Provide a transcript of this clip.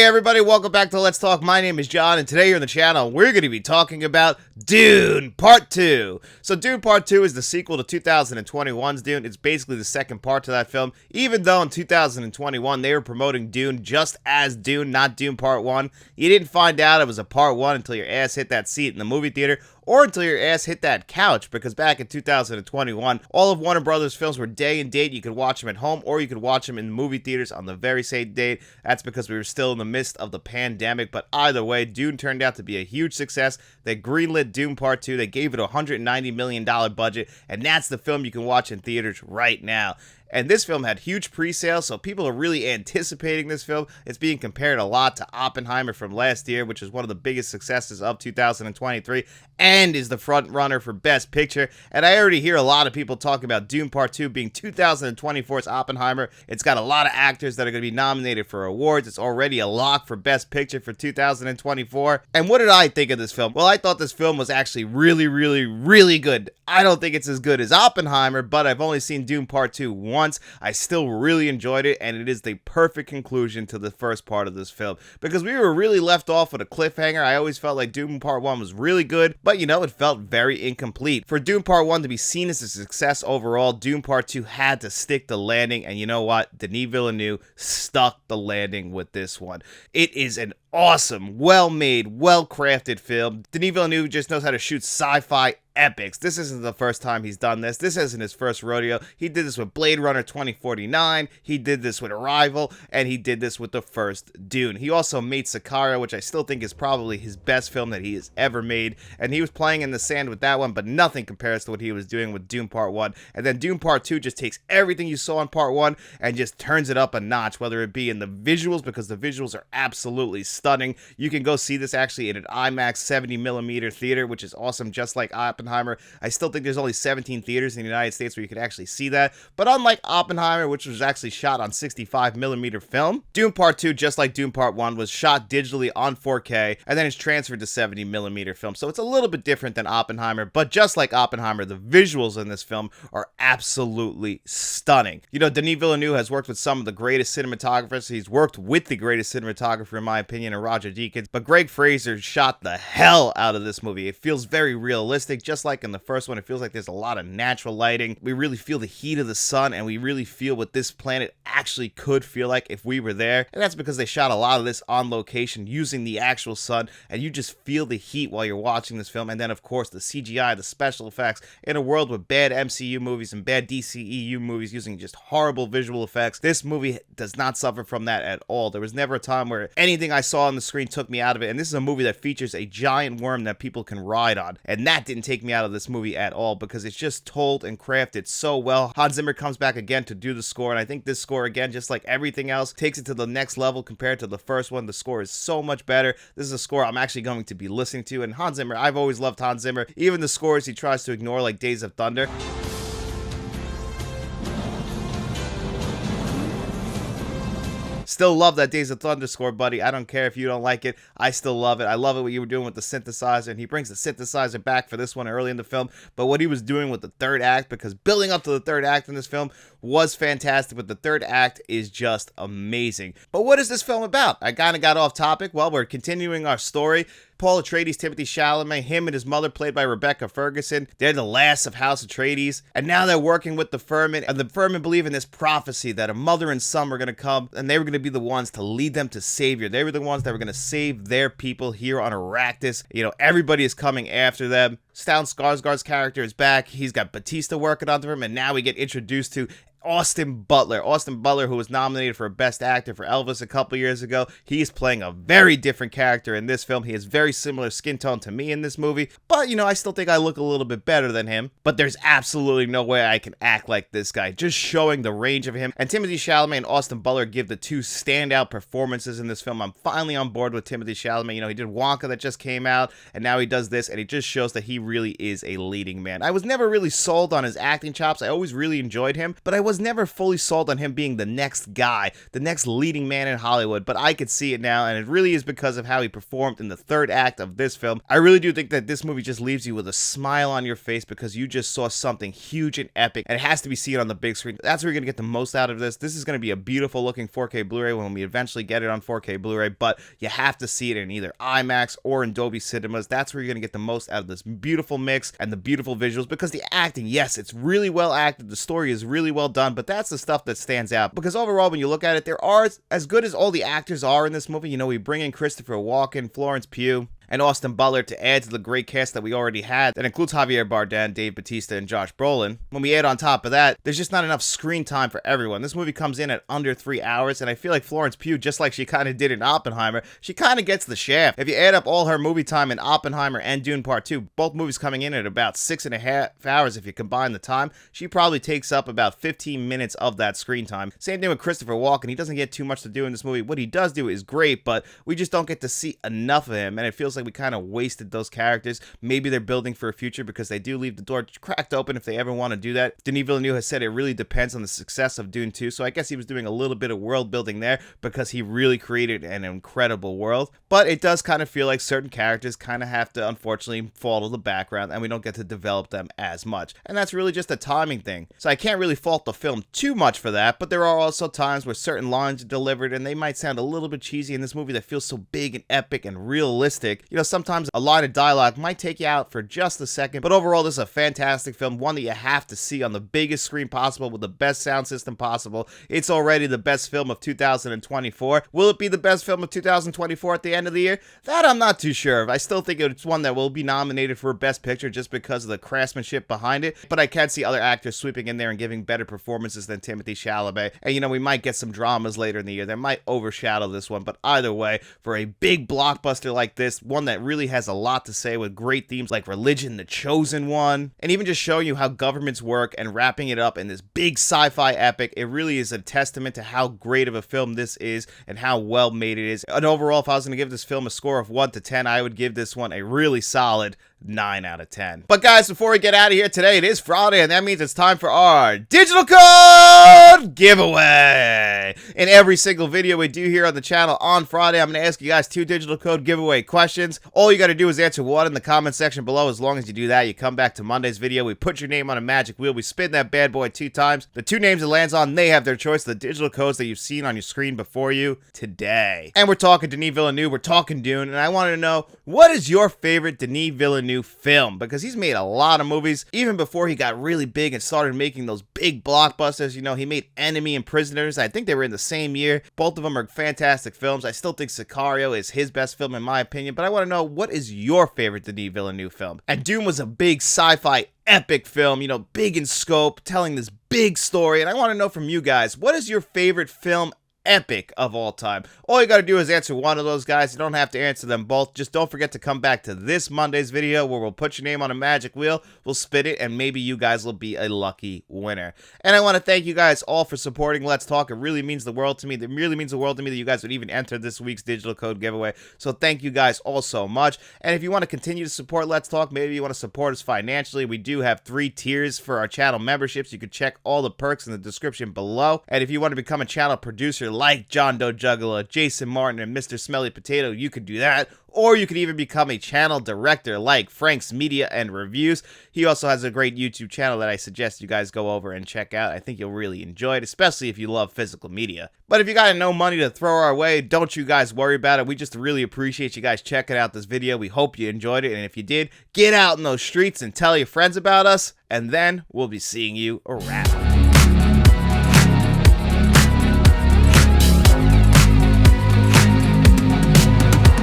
Hey everybody, welcome back to Let's Talk. My name is John, and today here on the channel, we're going to be talking about Dune Part 2. So Dune Part 2 is the sequel to 2021's Dune. It's basically the second part to that film, even though in 2021 they were promoting Dune just as Dune, not Dune Part 1. You didn't find out it was a Part 1 until your ass hit that seat in the movie theater, or until your ass hit that couch, because back in 2021, all of Warner Brothers films were day and date. You could watch them at home, or you could watch them in the movie theaters on the very same date. That's because we were still in the midst of the pandemic, but either way, Dune turned out to be a huge success. They greenlit Dune Part 2, they gave it a $190 million budget, and that's the film you can watch in theaters right now. And this film had huge pre-sales, so people are really anticipating this film. It's being compared a lot to Oppenheimer from last year, which is one of the biggest successes of 2023, and is the front runner for Best Picture. And I already hear a lot of people talk about Dune Part 2 being 2024's Oppenheimer. It's got a lot of actors that are going to be nominated for awards. It's already a lock for Best Picture for 2024. And what did I think of this film? Well, I thought this film was actually really good. I don't think it's as good as Oppenheimer, but I've only seen Dune Part 2 once. I still really enjoyed it, and it is the perfect conclusion to the first part of this film, because we were really left off with a cliffhanger. I always felt like Dune Part 1 was really good, but you know, it felt very incomplete. For Dune Part 1 to be seen as a success overall, Dune Part 2 had to stick the landing, and you know what? Denis Villeneuve stuck the landing with this one. It is an awesome, well-made, well-crafted film. Denis Villeneuve just knows how to shoot sci-fi epics. This isn't the first time he's done this. This isn't his first rodeo. He did this with Blade Runner 2049, he did this with Arrival, and he did this with the first Dune. He also made Sicario, which I still think is probably his best film that he has ever made, and he was playing in the sand with that one, but nothing compares to what he was doing with Dune Part 1. And then Dune Part 2 just takes everything you saw in Part 1 and just turns it up a notch, whether it be in the visuals, because the visuals are absolutely stunning. You can go see this actually in an IMAX 70mm theater, which is awesome, just like Oppenheimer. I still think there's only 17 theaters in the United States where you could actually see that, but unlike Oppenheimer, which was actually shot on 65mm film, Dune Part 2, just like Dune Part 1, was shot digitally on 4K, and then it's transferred to 70mm film, so it's a little bit different than Oppenheimer, but just like Oppenheimer, the visuals in this film are absolutely stunning. You know, Denis Villeneuve has worked with some of the greatest cinematographers. He's worked with the greatest cinematographer, in my opinion, and Roger Deakins, but Greg Fraser shot the hell out of this movie. It feels very realistic, just like in the first one. It feels like there's a lot of natural lighting. We really feel the heat of the sun, and we really feel what this planet actually could feel like if we were there, and that's because they shot a lot of this on location using the actual sun, and you just feel the heat while you're watching this film. And then of course the CGI, the special effects, in a world with bad MCU movies and bad DCEU movies using just horrible visual effects, this movie does not suffer from that at all. There was never a time where anything I saw on the screen took me out of it, and this is a movie that features a giant worm that people can ride on, and that didn't take me out of this movie at all, because it's just told and crafted so well. Hans Zimmer comes back again to do the score, and I think this score, again, just like everything else, takes it to the next level compared to the first one. The score is so much better. This is a score I'm actually going to be listening to, and Hans Zimmer, I've always loved Hans Zimmer, even the scores he tries to ignore, like Days of Thunder. Still love that Days of Thunder score, buddy. I don't care if you don't like it. I still love it. I love it what you were doing with the synthesizer, and he brings the synthesizer back for this one early in the film. But what he was doing with the third act, because building up to the third act in this film was fantastic, but the third act is just amazing. But what is this film about? I kind of got off topic. Well, we're continuing our story. Paul Atreides, Timothy Chalamet, him and his mother, played by Rebecca Ferguson, they're the last of House Atreides, and now they're working with the Fremen, and the Fremen believe in this prophecy that a mother and son were going to come, and they were going to be the ones to lead them to Savior. They were the ones that were going to save their people here on Arrakis. You know, everybody is coming after them. Stellan Skarsgård's character is back. He's got Batista working under him, and now we get introduced to Austin Butler, who was nominated for Best Actor for Elvis a couple years ago. He's playing a very different character in this film. He has very similar skin tone to me in this movie, but you know, I still think I look a little bit better than him. But there's absolutely no way I can act like this guy, just showing the range of him. And Timothy Chalamet and Austin Butler give the two standout performances in this film. I'm finally on board with Timothy Chalamet. You know, he did Wonka that just came out, and now he does this, and it just shows that he really is a leading man. I was never really sold on his acting chops. I always really enjoyed him, but I was never fully sold on him being the next guy, the next leading man in Hollywood, but I could see it now, and it really is because of how he performed in the third act of this film. I really do think that this movie just leaves you with a smile on your face because you just saw something huge and epic, and it has to be seen on the big screen. That's where you're going to get the most out of this. This is going to be a beautiful looking 4K Blu-ray when we eventually get it on 4K Blu-ray, but you have to see it in either IMAX or in Dolby Cinemas. That's where you're going to get the most out of this beautiful mix and the beautiful visuals, because the acting, yes, it's really well acted, the story is really well done, but that's the stuff that stands out, because overall, when you look at it, there are, as good as all the actors are in this movie, you know, we bring in Christopher Walken, Florence Pugh, and Austin Butler to add to the great cast that we already had. That includes Javier Bardem, Dave Bautista, and Josh Brolin. When we add on top of that, there's just not enough screen time for everyone. This movie comes in at under 3 hours, and I feel like Florence Pugh, just like she kind of did in Oppenheimer, she kind of gets the shaft. If you add up all her movie time in Oppenheimer and Dune Part 2, both movies coming in at about 6.5 hours if you combine the time, she probably takes up about 15 minutes of that screen time. Same thing with Christopher Walken. He doesn't get too much to do in this movie. What he does do is great, but we just don't get to see enough of him, and it feels like we kind of wasted those characters. Maybe they're building for a future because they do leave the door cracked open if they ever want to do that. Denis Villeneuve has said it really depends on the success of Dune 2, so I guess he was doing a little bit of world building there because he really created an incredible world. But it does kind of feel like certain characters kind of have to unfortunately fall to the background, and we don't get to develop them as much. And that's really just a timing thing. So I can't really fault the film too much for that, but there are also times where certain lines are delivered and they might sound a little bit cheesy in this movie that feels so big and epic and realistic. You know, sometimes a line of dialogue might take you out for just a second, but overall this is a fantastic film, one that you have to see on the biggest screen possible with the best sound system possible. It's already the best film of 2024. Will it be the best film of 2024 at the end of the year? That I'm not too sure of. I still think it's one that will be nominated for Best Picture just because of the craftsmanship behind it, but I can see other actors sweeping in there and giving better performances than Timothy Chalamet, and you know, we might get some dramas later in the year that might overshadow this one, but either way, for a big blockbuster like this, one that really has a lot to say with great themes like religion, The Chosen One, and even just showing you how governments work and wrapping it up in this big sci-fi epic, it really is a testament to how great of a film this is and how well made it is. And overall, if I was going to give this film a score of 1 to 10, I would give this one a really solid 9 out of 10. But guys, before we get out of here today, it is Friday, and that means it's time for our digital code giveaway. In every single video we do here on the channel on Friday, I'm going to ask you guys 2 digital code giveaway questions. All you got to do is answer one in the comment section below. As long as you do that, you come back to Monday's video, we put your name on a magic wheel, we spin that bad boy 2 times. The 2 names it lands on, they have their choice, the digital codes that you've seen on your screen before you today. And we're talking Denis Villeneuve, we're talking Dune, and I wanted to know, what is your favorite Denis Villeneuve film? Because he's made a lot of movies even before he got really big and started making those big blockbusters. You know, he made Enemy and Prisoners. I think they were in the same year. Both of them are fantastic films. I still think Sicario is his best film in my opinion, but I want to know, what is your favorite Denis Villeneuve film? And Dune was a big sci-fi epic film, you know, big in scope, telling this big story, and I want to know from you guys, what is your favorite film epic of all time? All you gotta do is answer one of those, guys. You don't have to answer them both. Just don't forget to come back to this Monday's video where we'll put your name on a magic wheel, we'll spin it, and maybe you guys will be a lucky winner. And I want to thank you guys all for supporting Let's Talk. It really means the world to me. It really means the world to me that you guys would even enter this week's digital code giveaway. So thank you guys all so much. And if you want to continue to support Let's Talk, maybe you want to support us financially, we do have 3 tiers for our channel memberships. You can check all the perks in the description below. And if you want to become a channel producer like John Doe Juggler, Jason Martin, and Mr. Smelly Potato, you could do that. Or you could even become a channel director like Frank's Media and Reviews. He also has a great YouTube channel that I suggest you guys go over and check out. I think you'll really enjoy it, especially if you love physical media. But if you got no money to throw our way, don't you guys worry about it. We just really appreciate you guys checking out this video. We hope you enjoyed it, and if you did, get out in those streets and tell your friends about us, and then we'll be seeing you around.